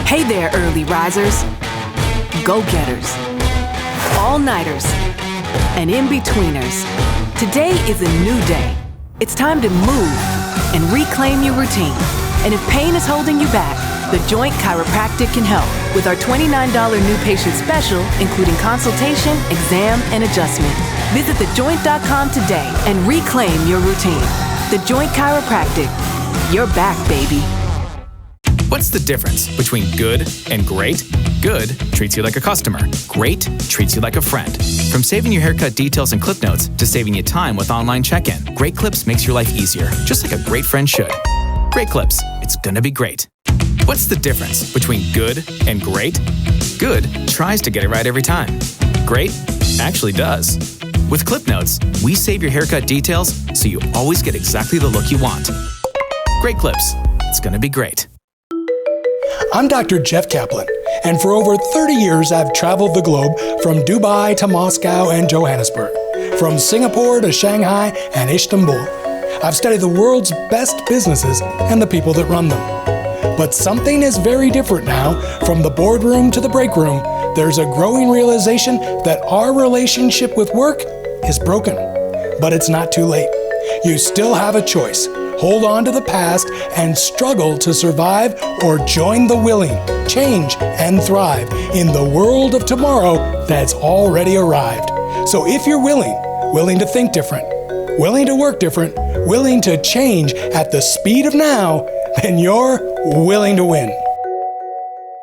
Hey there, early risers, go-getters, all-nighters, and in-betweeners. Today is a new day. It's time to move and reclaim your routine. And if pain is holding you back, The Joint Chiropractic can help with our $29 new patient special, including consultation, exam, and adjustment. Visit thejoint.com today and reclaim your routine. The Joint Chiropractic. You're back, baby. What's the difference between good and great? Good treats you like a customer. Great treats you like a friend. From saving you haircut details and clip notes to saving you time with online check-in, Great Clips makes your life easier, just like a great friend should. Great Clips. It's gonna be great. What's the difference between good and great? Good tries to get it right every time. Great actually does. With clip notes, we save your haircut details so you always get exactly the look you want. Great Clips. It's gonna be great. I'm Dr. Jeff Kaplan, and for over 30 years I've traveled the globe from Dubai to Moscow and Johannesburg, from Singapore to Shanghai and Istanbul. I've studied the world's best businesses and the people that run them. But something is very different now. From the boardroom to the break room, there's a growing realization that our relationship with work is broken. But it's not too late. You still have a choice. Hold on to the past and struggle to survive, or join the willing, change, and thrive in the world of tomorrow that's already arrived. So if you're willing to think different, willing to work different, willing to change at the speed of now, then you're willing to win.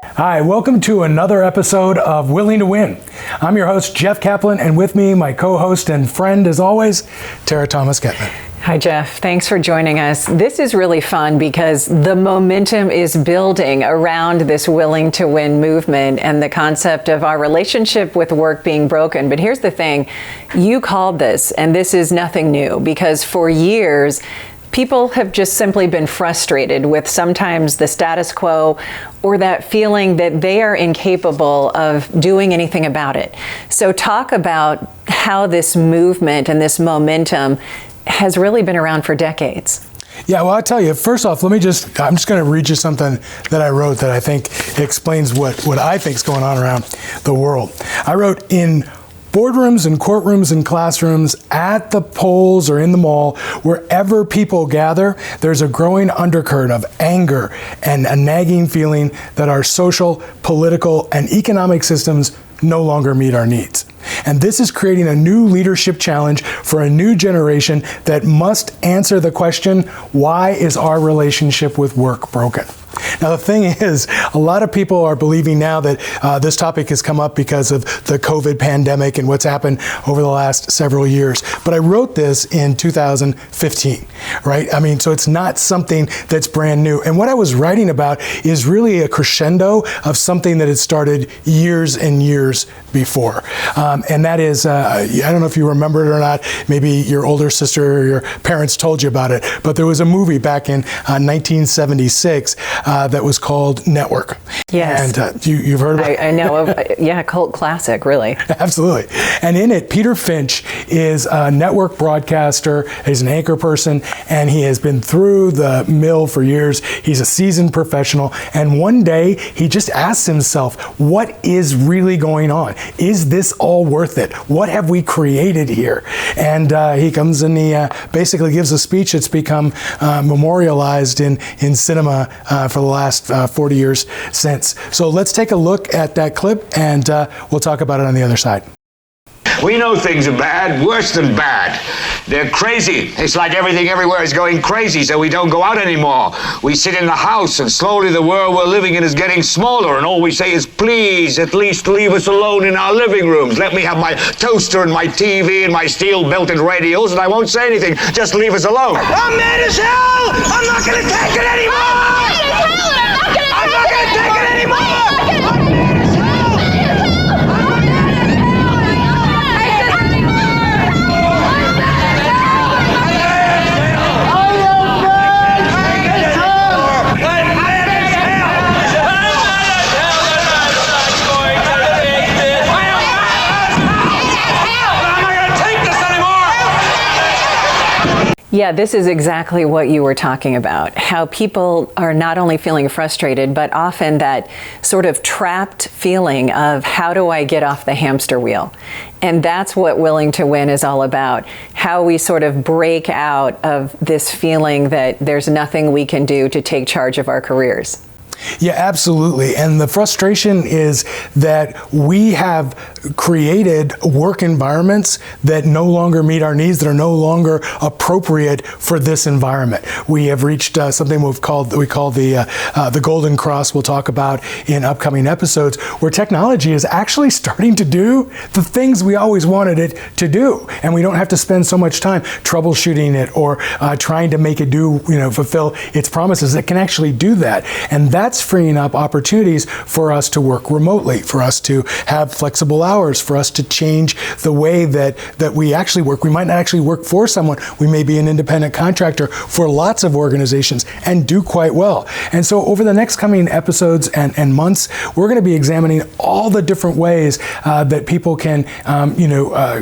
Hi, welcome to another episode of Willing to Win. I'm your host, Jeff Kaplan, and with me, my co-host and friend, as always, Tara Thomas-Kettman. Hi, Jeff. Thanks for joining us. This is really fun because the momentum is building around this Willing to Win movement and the concept of our relationship with work being broken. But here's the thing, you called this, and this is nothing new, because for years, people have just simply been frustrated with sometimes the status quo or that feeling that they are incapable of doing anything about it. So talk about how this movement and this momentum has really been around for decades. Yeah, well, I'll tell you, first off, I'm just going to read you something that I wrote that I think explains what I think is going on around the world. I wrote, in boardrooms and courtrooms and classrooms, at the polls or in the mall, wherever people gather, there's a growing undercurrent of anger and a nagging feeling that our social, political, and economic systems no longer meet our needs. And this is creating a new leadership challenge for a new generation that must answer the question, why is our relationship with work broken? Now, the thing is, a lot of people are believing now that this topic has come up because of the COVID pandemic and what's happened over the last several years. But I wrote this in 2015, right? I mean, so it's not something that's brand new. And what I was writing about is really a crescendo of something that had started years and years before. And that is, I don't know if you remember it or not, maybe your older sister or your parents told you about it, but there was a movie back in 1976 that was called Network. Yes. And you've heard about it? I know. Yeah, cult classic, really. Absolutely. And in it, Peter Finch is a network broadcaster. He's an anchor person, and he has been through the mill for years. He's a seasoned professional. And one day, he just asks himself, what is really going on? Is this all worth it? What have we created here? And he comes and he basically gives a speech that's become memorialized in cinema for the last 40 years since. So let's take a look at that clip, and we'll talk about it on the other side. We know things are bad, worse than bad. They're crazy. It's like everything everywhere is going crazy, so we don't go out anymore. We sit in the house, and slowly the world we're living in is getting smaller, and all we say is, please, at least leave us alone in our living rooms. Let me have my toaster and my TV and my steel-belted radios, and I won't say anything. Just leave us alone. I'm mad as hell! I'm not gonna take it anymore! I'm not gonna take it anymore! Yeah, this is exactly what you were talking about, how people are not only feeling frustrated, but often that sort of trapped feeling of how do I get off the hamster wheel? And that's what Willing to Win is all about, how we sort of break out of this feeling that there's nothing we can do to take charge of our careers. Yeah, absolutely. And the frustration is that we have created work environments that no longer meet our needs, that are no longer appropriate for this environment. We have reached something we call the Golden Cross. We'll talk about in upcoming episodes, where technology is actually starting to do the things we always wanted it to do, and we don't have to spend so much time troubleshooting it or trying to make it fulfill its promises. It can actually do that, and that's freeing up opportunities for us to work remotely, for us to have flexible hours, for us to change the way that we actually work. We might not actually work for someone. We may be an independent contractor for lots of organizations and do quite well. And so over the next coming episodes and months, we're going to be examining all the different ways that people can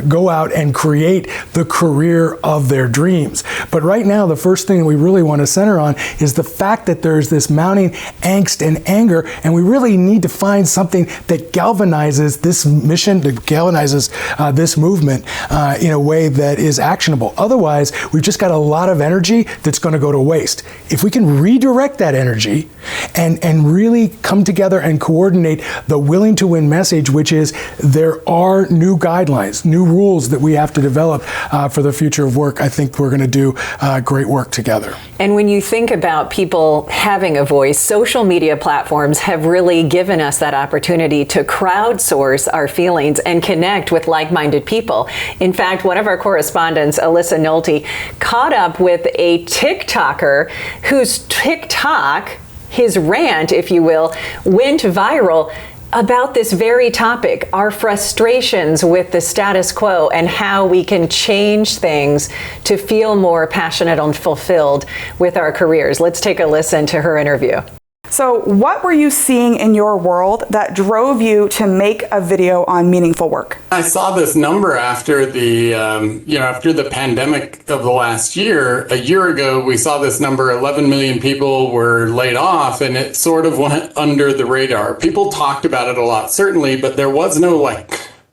go out and create the career of their dreams. But right now, the first thing we really want to center on is the fact that there's this mounting angst and anger, and we really need to find something that galvanizes this mission, that galvanizes this movement in a way that is actionable. Otherwise, we've just got a lot of energy that's going to go to waste. If we can redirect that energy and really come together and coordinate the Willing to Win message, which is there are new guidelines, new rules that we have to develop for the future of work, I think we're going to do great work together. And when you think about people having a voice, social media platforms have really given us that opportunity to crowdsource our feelings and connect with like-minded people. In fact, one of our correspondents, Alyssa Nolte, caught up with a TikToker whose TikTok, his rant, if you will, went viral about this very topic, our frustrations with the status quo and how we can change things to feel more passionate and fulfilled with our careers. Let's take a listen to her interview. So what were you seeing in your world that drove you to make a video on meaningful work? I saw this number after the pandemic of the last year. A year ago, we saw this number, 11 million people were laid off, and it sort of went under the radar. People talked about it a lot, certainly, but there was no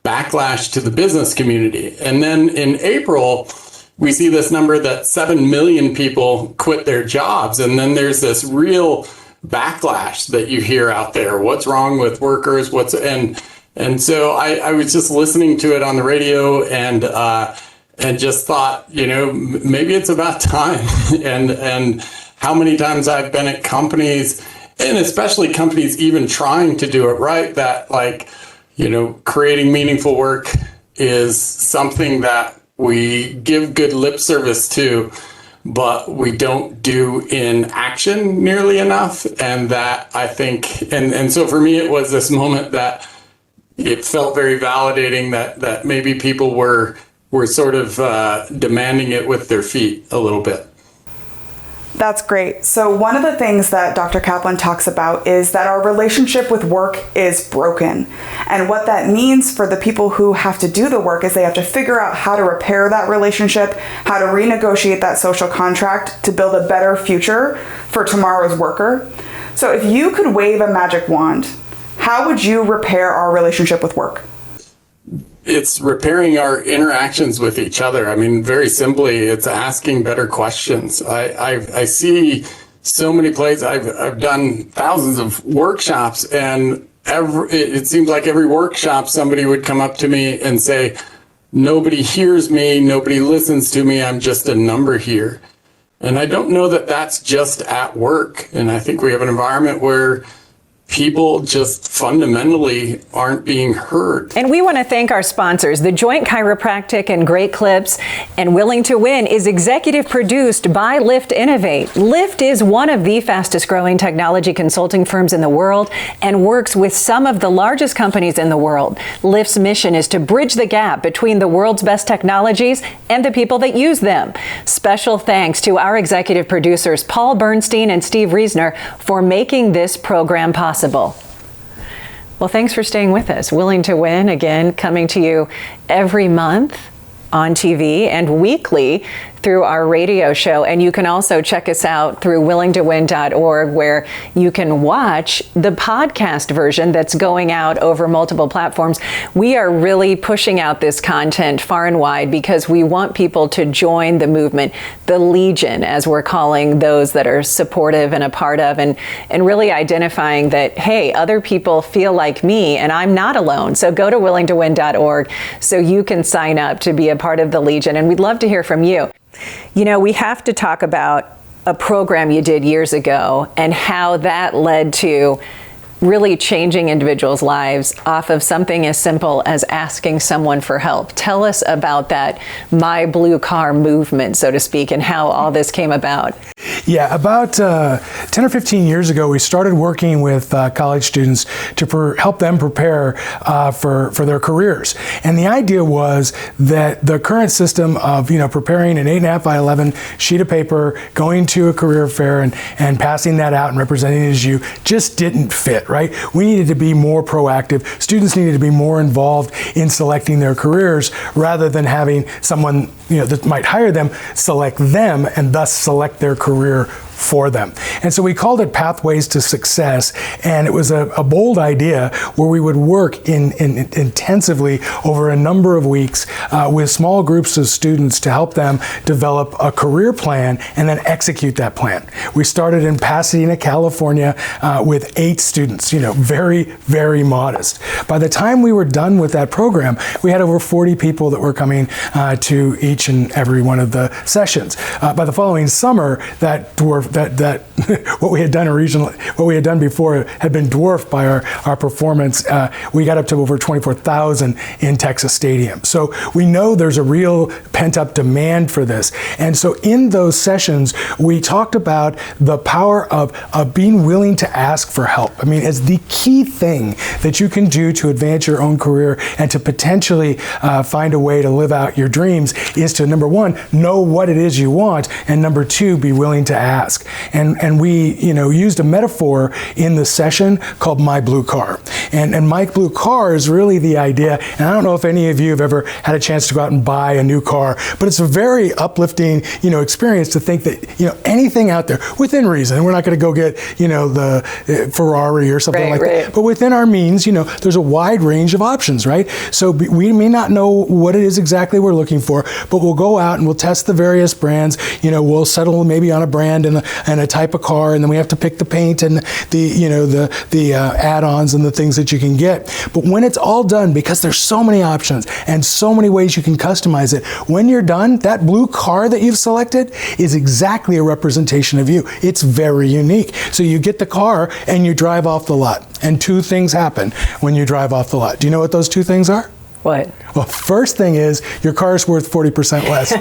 backlash to the business community. And then in April, we see this number that 7 million people quit their jobs. And then there's this real backlash that you hear out there. What's wrong with workers? And so I was just listening to it on the radio and just thought, maybe it's about time. and how many times I've been at companies, and especially companies even trying to do it right, that creating meaningful work is something that we give good lip service to, but we don't do in action nearly enough. And that I think, and so for me, it was this moment that it felt very validating that maybe people were sort of demanding it with their feet a little bit. That's great. So one of the things that Dr. Kaplan talks about is that our relationship with work is broken. And what that means for the people who have to do the work is they have to figure out how to repair that relationship, how to renegotiate that social contract to build a better future for tomorrow's worker. So if you could wave a magic wand, how would you repair our relationship with work? It's repairing our interactions with each other. I mean, very simply, it's asking better questions. I see so many places. I've done thousands of workshops, and it seems like every workshop somebody would come up to me and say, nobody hears me, nobody listens to me, I'm just a number here. And I don't know that that's just at work. And I think we have an environment where people just fundamentally aren't being heard. And we want to thank our sponsors. The Joint Chiropractic and Great Clips and Willing to Win is executive produced by Lift Innovate. Lift is one of the fastest growing technology consulting firms in the world and works with some of the largest companies in the world. Lift's mission is to bridge the gap between the world's best technologies and the people that use them. Special thanks to our executive producers, Paul Bernstein and Steve Reisner, for making this program possible. Well, thanks for staying with us. Willing to Win, again, coming to you every month on TV and weekly through our radio show. And you can also check us out through willingtowin.org, where you can watch the podcast version that's going out over multiple platforms. We are really pushing out this content far and wide because we want people to join the movement, the Legion, as we're calling those that are supportive and a part of, and really identifying that, hey, other people feel like me and I'm not alone. So go to willingtowin.org so you can sign up to be a part of the Legion. And we'd love to hear from you. You know, we have to talk about a program you did years ago and how that led to really changing individuals' lives off of something as simple as asking someone for help. Tell us about that My Blue Car movement, so to speak, and how all this came about. Yeah, about 10 or 15 years ago, we started working with college students to help them prepare for their careers. And the idea was that the current system of, preparing an 8.5 by 11 sheet of paper, going to a career fair and passing that out and representing it as you just didn't fit. Right? We needed to be more proactive. Students needed to be more involved in selecting their careers rather than having someone, that might hire them select them and thus select their career for them. And so we called it Pathways to Success, and it was a bold idea where we would work intensively over a number of weeks with small groups of students to help them develop a career plan and then execute that plan. We started in Pasadena, California with 8 students, very, very modest. By the time we were done with that program, we had over 40 people that were coming to each and every one of the sessions. By the following summer, that what we had done originally, what we had done before, had been dwarfed by our performance. We got up to over 24,000 in Texas Stadium. So we know there's a real pent-up demand for this. And so in those sessions, we talked about the power of being willing to ask for help. I mean, it's the key thing that you can do to advance your own career and to potentially find a way to live out your dreams is to, number one, know what it is you want, and number two, be willing to ask. And we, used a metaphor in the session called My Blue Car. And My Blue Car is really the idea, and I don't know if any of you have ever had a chance to go out and buy a new car, but it's a very uplifting, experience to think that, anything out there, within reason, we're not going to go get, the Ferrari or something like that, but within our means, there's a wide range of options, right? So we may not know what it is exactly we're looking for, but we'll go out and we'll test the various brands, we'll settle maybe on a brand and a type of car, and then we have to pick the paint and the add-ons and the things that you can get. But when it's all done, because there's so many options and so many ways you can customize it, when you're done, that blue car that you've selected is exactly a representation of you. It's very unique. So you get the car and you drive off the lot, and 2 things happen when you drive off the lot. Do you know what those 2 things are? What? Well, first thing is your car is worth 40% less.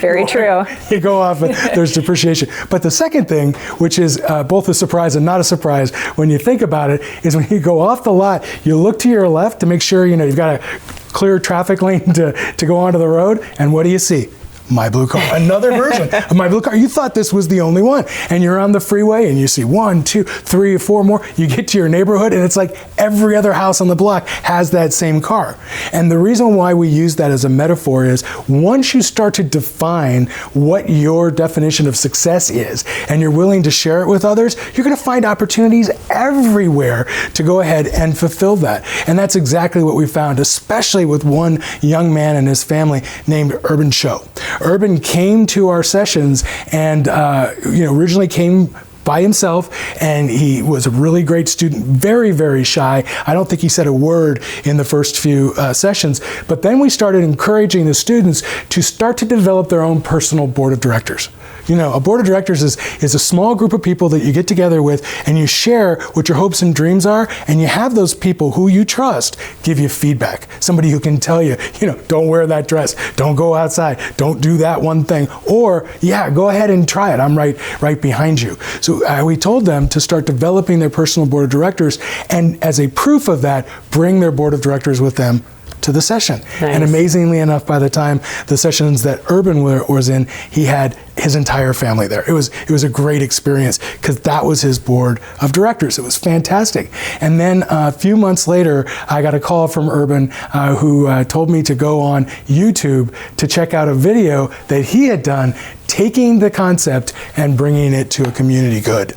Very true. You go off and there's depreciation. But the second thing, which is both a surprise and not a surprise when you think about it, is when you go off the lot, you look to your left to make sure you've got a clear traffic lane to go onto the road, and what do you see? My Blue Car, another version of My Blue Car. You thought this was the only one, and you're on the freeway and you see 1, 2, 3, 4 more. You get to your neighborhood and it's like every other house on the block has that same car. And the reason why we use that as a metaphor is once you start to define what your definition of success is and you're willing to share it with others, you're going to find opportunities everywhere to go ahead and fulfill that. And that's exactly what we found, especially with one young man and his family named Showe. Urban came to our sessions and originally came by himself, and he was a really great student, very, very shy. I don't think he said a word in the first few sessions, but then we started encouraging the students to start to develop their own personal board of directors. A board of directors is a small group of people that you get together with and you share what your hopes and dreams are, and you have those people who you trust give you feedback. Somebody who can tell you, don't wear that dress, don't go outside, don't do that one thing, or yeah, go ahead and try it, I'm right behind you. So we told them to start developing their personal board of directors, and as a proof of that, bring their board of directors with them to the session. Nice. And amazingly enough, by the time the sessions that Urban was in, he had his entire family there. It was a great experience because that was his board of directors. It was fantastic. And then a few months later, I got a call from Urban who told me to go on YouTube to check out a video that he had done taking the concept and bringing it to a community good.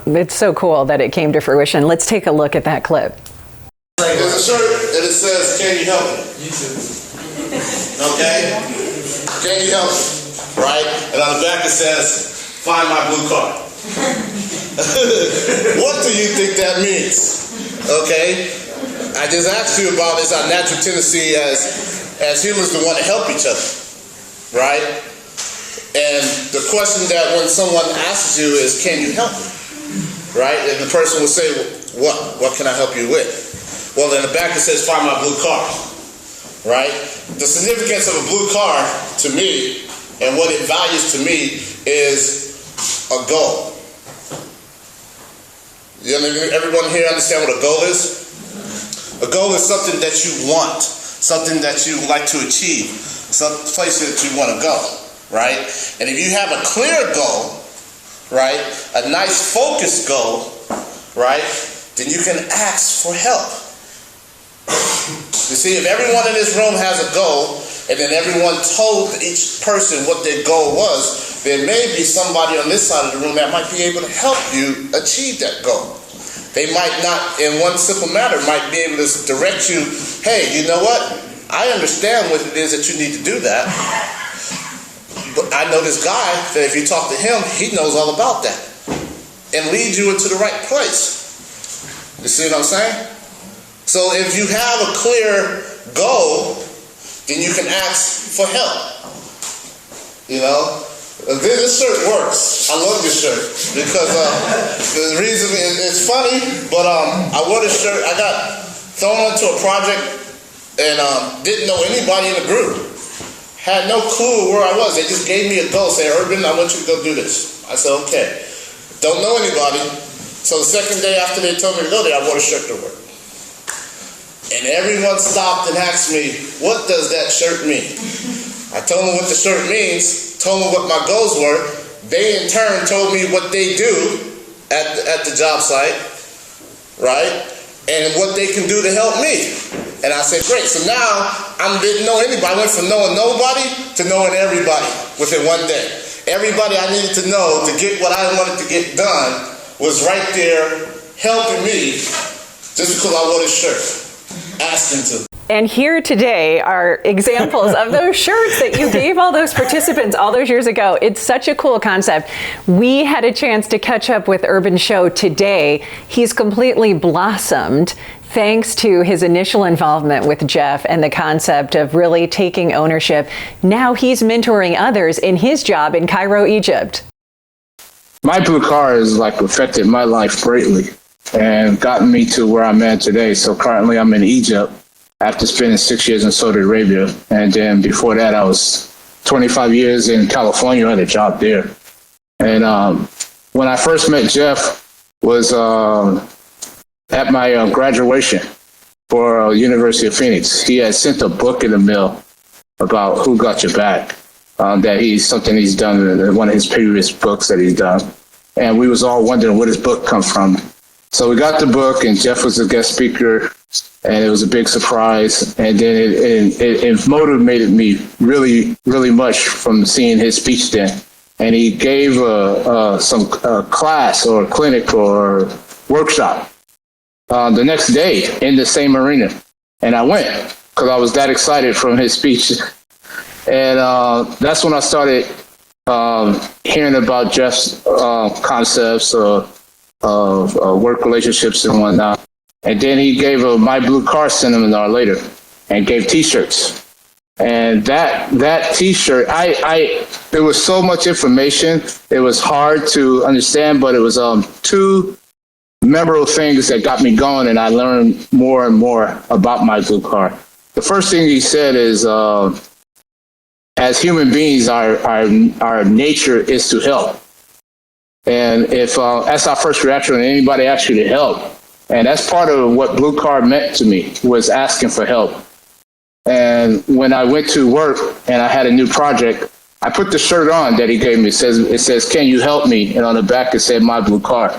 It's so cool that it came to fruition. Let's take a look at that clip. There's a shirt and it says, "Can you help me?" Okay? Can you help me? Right? And on the back it says, "Find my blue card." What do you think that means? Okay? I just asked you about is our natural tendency as humans to want to help each other. Right? And the question that when someone asks you is, "Can you help me?" Right? And the person will say, What can I help you with?" Well, in the back it says, "Find my blue card." Right? The significance of a blue card to me and what it values to me is a goal. Everyone here understand what a goal is? A goal is something that you want, something that you like to achieve, some place that you want to go, right? And if you have a clear goal, right, a nice focused goal, right, then you can ask for help. You see, if everyone in this room has a goal, and then everyone told each person what their goal was, there may be somebody on this side of the room that might be able to help you achieve that goal. They might not, in one simple matter, might be able to direct you, "Hey, you know what? I understand what it is that you need to do that. But I know this guy that if you talk to him, he knows all about that." And lead you into the right place. You see what I'm saying? So if you have a clear goal, then you can ask for help. You know? This shirt works. I love this shirt because the reason it's funny, but I wore this shirt. I got thrown into a project and didn't know anybody in the group. Had no clue where I was. They just gave me a goal, saying, "Urban, I want you to go do this." I said, "Okay." Don't know anybody. So the second day after they told me to go there, I wore a shirt to work. And everyone stopped and asked me, "What does that shirt mean?" I told them what the shirt means, told them what my goals were. They in turn told me what they do at the job site, right? And what they can do to help me. And I said, great. So now I didn't know anybody. I went from knowing nobody to knowing everybody within one day. Everybody I needed to know to get what I wanted to get done was right there helping me just because I wore this shirt, asking to. And here today are examples of those shirts that you gave all those participants all those years ago. It's such a cool concept. We had a chance to catch up with Urban Showe today. He's completely blossomed thanks to his initial involvement with Jeff and the concept of really taking ownership. Now he's mentoring others in his job in Cairo, Egypt. My blue car has affected my life greatly and gotten me to where I'm at today. So currently I'm in Egypt after spending 6 years in Saudi Arabia. And then before that, I was 25 years in California, I had a job there. And when I first met Jeff was at my graduation for University of Phoenix. He had sent a book in the mail about Who Got Your Back, that something he's done in one of his previous books that he's done. And we was all wondering where this book comes from. So we got the book, and Jeff was a guest speaker, and it was a big surprise. And then it motivated me really, really much from seeing his speech then. And he gave some class or clinic or workshop the next day in the same arena. And I went because I was that excited from his speech. And that's when I started hearing about Jeff's concepts of work relationships and whatnot. And then he gave a My Blue Car seminar later and gave T-shirts. And that T-shirt, there was so much information. It was hard to understand, but it was two memorable things that got me going, and I learned more and more about My Blue Car. The first thing he said is, as human beings, our nature is to help. And if that's our first reaction when anybody asks you to help, and that's part of what Blue Card meant to me, was asking for help. And when I went to work and I had a new project, I put the shirt on that he gave me. It says, "Can you help me?" And on the back it said "My Blue Car."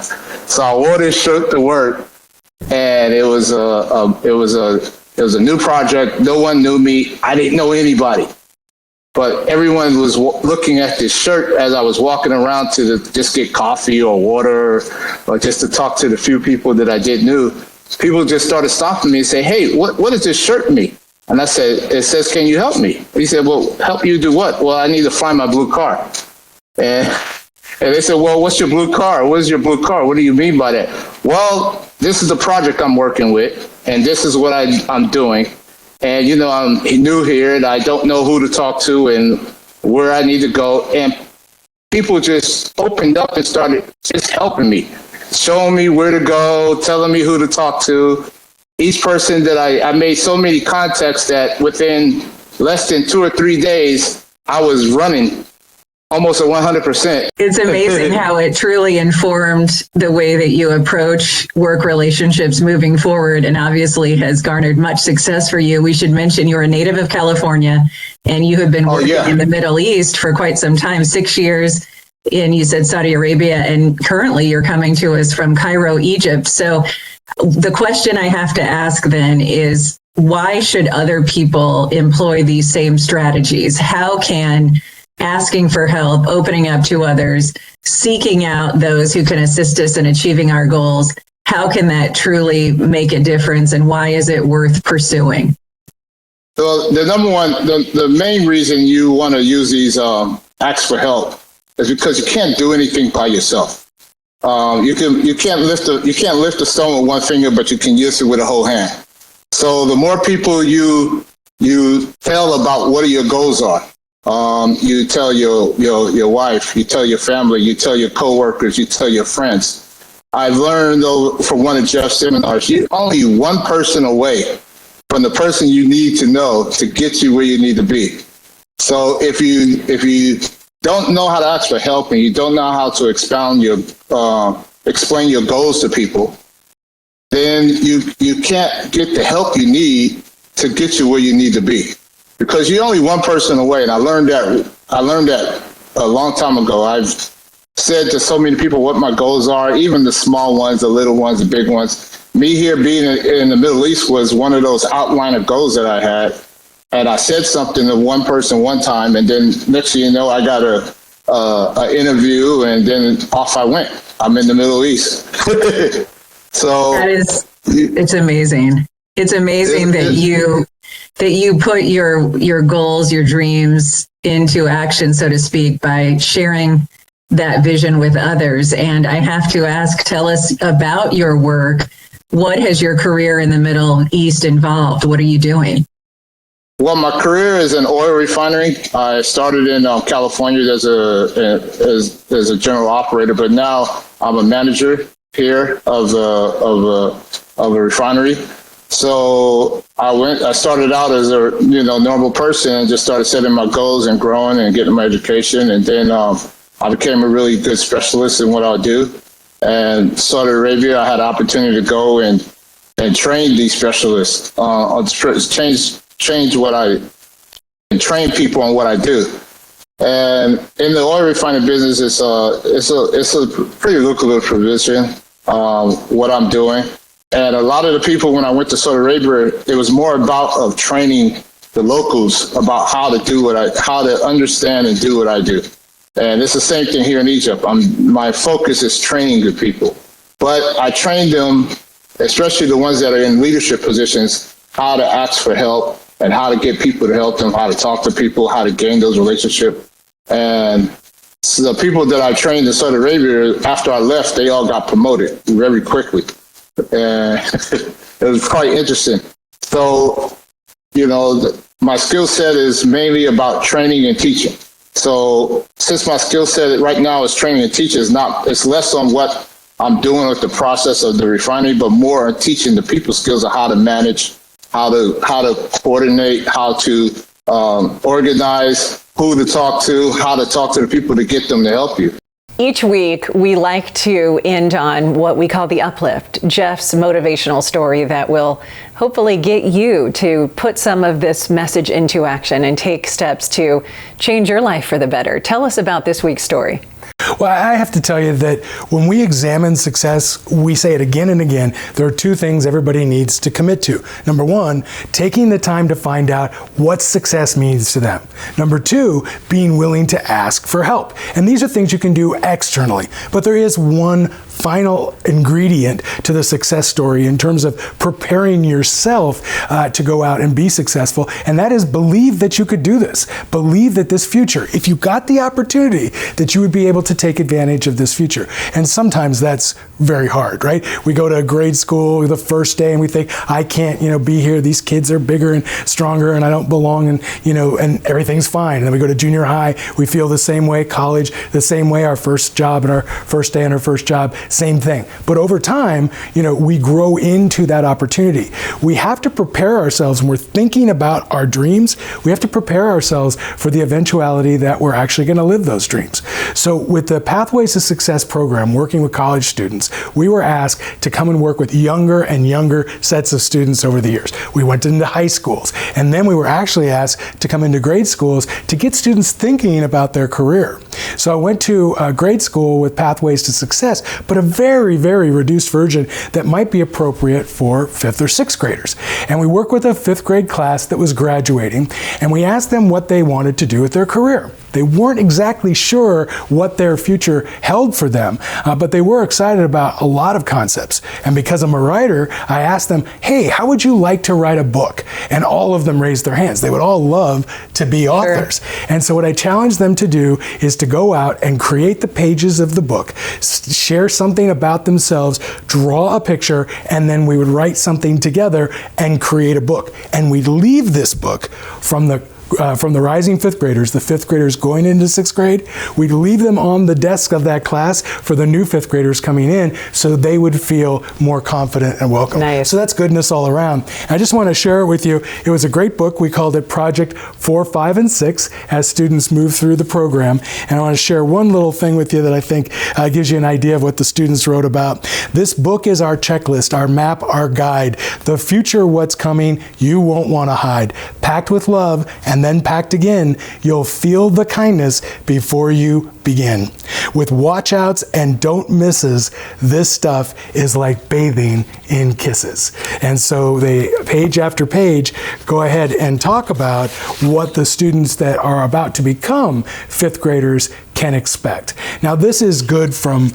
So I wore this shirt to work, and it was a new project. No one knew me. I didn't know anybody, but everyone was looking at this shirt as I was walking around to just get coffee or water, or just to talk to the few people that I did know. People just started stopping me and say, "Hey, what does this shirt mean?" And I said, "It says, can you help me?" He said, "Well, help you do what?" "Well, I need to find my blue car." And they said, "Well, what's your blue car? What is your blue car? What do you mean by that?" "Well, this is the project I'm working with, and this is what I'm doing. And, I'm new here, and I don't know who to talk to and where I need to go." And people just opened up and started just helping me, showing me where to go, telling me who to talk to. Each person that I made so many contacts that within less than 2 or 3 days, I was running almost at 100%. It's amazing how it truly informed the way that you approach work relationships moving forward, and obviously has garnered much success for you. We should mention you're a native of California, and you have been working in the Middle East for quite some time, 6 years in, you said, Saudi Arabia, and currently you're coming to us from Cairo, Egypt. So the question I have to ask then is, why should other people employ these same strategies? How can asking for help, opening up to others, seeking out those who can assist us in achieving our goals, how can that truly make a difference, and why is it worth pursuing? So the number one, the main reason you want to use these acts for help is because you can't do anything by yourself. You can't lift a stone with one finger, but you can use it with a whole hand. So the more people you tell about what your goals are, you tell your wife, you tell your family, you tell your coworkers, you tell your friends. I've learned, though, from one of Jeff's seminars, you're only one person away from the person you need to know to get you where you need to be. So if you don't know how to ask for help and you don't know how to explain your goals to people, then you can't get the help you need to get you where you need to be, because you're only one person away. And I learned that a long time ago. I've said to so many people what my goals are, even the small ones, the little ones, the big ones. Me here being in the Middle East was one of those outliner goals that I had. And I said something to one person one time, and then next thing you know, I got a interview, and then off I went. I'm in the Middle East. So it's amazing. It's amazing that you put your goals, your dreams into action, so to speak, by sharing that vision with others. And I have to ask, tell us about your work. What has your career in the Middle East involved? What are you doing? Well, my career is in oil refinery. I started in California as a general operator, but now I'm a manager here of a refinery. So I started out as a normal person and just started setting my goals and growing and getting my education, and then I became a really good specialist in what I do. And Saudi Arabia, I had an opportunity to go and train these specialists change what I and train people on what I do. And in the oil refining business, it's a pretty lucrative position, what I'm doing. And a lot of the people, when I went to Saudi Arabia, it was more about training the locals about how to understand and do what I do. And it's the same thing here in Egypt. My focus is training good people, but I train them, especially the ones that are in leadership positions, how to ask for help and how to get people to help them, how to talk to people, how to gain those relationships. And so the people that I trained in Saudi Arabia, after I left, they all got promoted very quickly. And it was quite interesting. So, my skill set is mainly about training and teaching. So since my skill set right now is training and teaching, it's less on what I'm doing with the process of the refinery, but more on teaching the people skills of how to manage, how to coordinate, how to organize, who to talk to, how to talk to the people to get them to help you. Each week, we like to end on what we call the uplift, Jeff's motivational story that will hopefully get you to put some of this message into action and take steps to change your life for the better. Tell us about this week's story. Well, I have to tell you that when we examine success, we say it again and again, there are two things everybody needs to commit to. Number one, taking the time to find out what success means to them. Number two, being willing to ask for help. And these are things you can do externally, but there is one final ingredient to the success story in terms of preparing yourself to go out and be successful, and that is believe that you could do this. Believe that this future, if you got the opportunity, that you would be able to take advantage of this future. And sometimes that's very hard, right? We go to grade school the first day and we think, I can't, be here. These kids are bigger and stronger and I don't belong, and and everything's fine. And then we go to junior high, we feel the same way, college, the same way, our first job and our first day on our first job, same thing. But over time, we grow into that opportunity. We have to prepare ourselves when we're thinking about our dreams. We have to prepare ourselves for the eventuality that we're actually going to live those dreams. So with the Pathways to Success program, working with college students, we were asked to come and work with younger and younger sets of students over the years. We went into high schools, and then we were actually asked to come into grade schools to get students thinking about their career. So I went to grade school with Pathways to Success, but a very, very reduced version that might be appropriate for 5th or 6th graders. And we worked with a 5th grade class that was graduating, and we asked them what they wanted to do with their career. They weren't exactly sure what their future held for them, but they were excited about a lot of concepts. And because I'm a writer, I asked them, hey, how would you like to write a book? And all of them raised their hands. They would all love to be authors. Sure. And so what I challenged them to do is to go out and create the pages of the book, share something about themselves, draw a picture, and then we would write something together and create a book. And we'd leave this book from the rising 5th graders, the 5th graders going into 6th grade, we'd leave them on the desk of that class for the new 5th graders coming in so they would feel more confident and welcome. Nice. So that's goodness all around. I just want to share it with you. It was a great book. We called it Project 4, 5, and 6 as students move through the program. And I want to share one little thing with you that I think gives you an idea of what the students wrote about. This book is our checklist, our map, our guide. The future, what's coming, you won't want to hide. Packed with love and then packed again, you'll feel the kindness before you begin. With watch outs and don't misses, this stuff is like bathing in kisses. And so they, page after page, go ahead and talk about what the students that are about to become 5th graders can expect. Now, this is good from,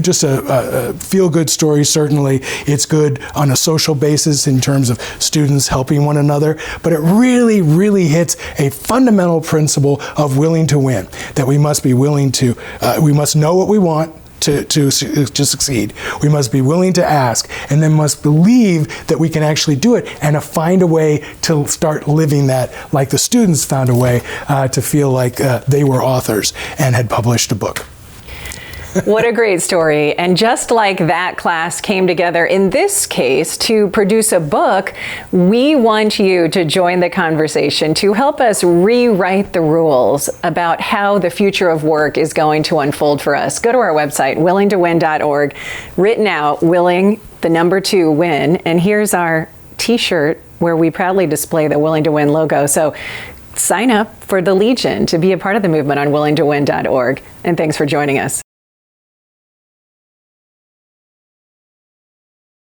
just a feel-good story, certainly. It's good on a social basis in terms of students helping one another, but it really, really hits a fundamental principle of willing to win, that we must be willing to, we must know what we want to succeed. We must be willing to ask, and then must believe that we can actually do it, and to find a way to start living that, like the students found a way to feel like they were authors and had published a book. What a great story. And just like that class came together in this case to produce a book, we want you to join the conversation to help us rewrite the rules about how the future of work is going to unfold for us. Go to our website, willingtowin.org, written out, willing, the number 2, win. And here's our t-shirt where we proudly display the Willing to Win logo. So sign up for the Legion to be a part of the movement on willingtowin.org. And thanks for joining us.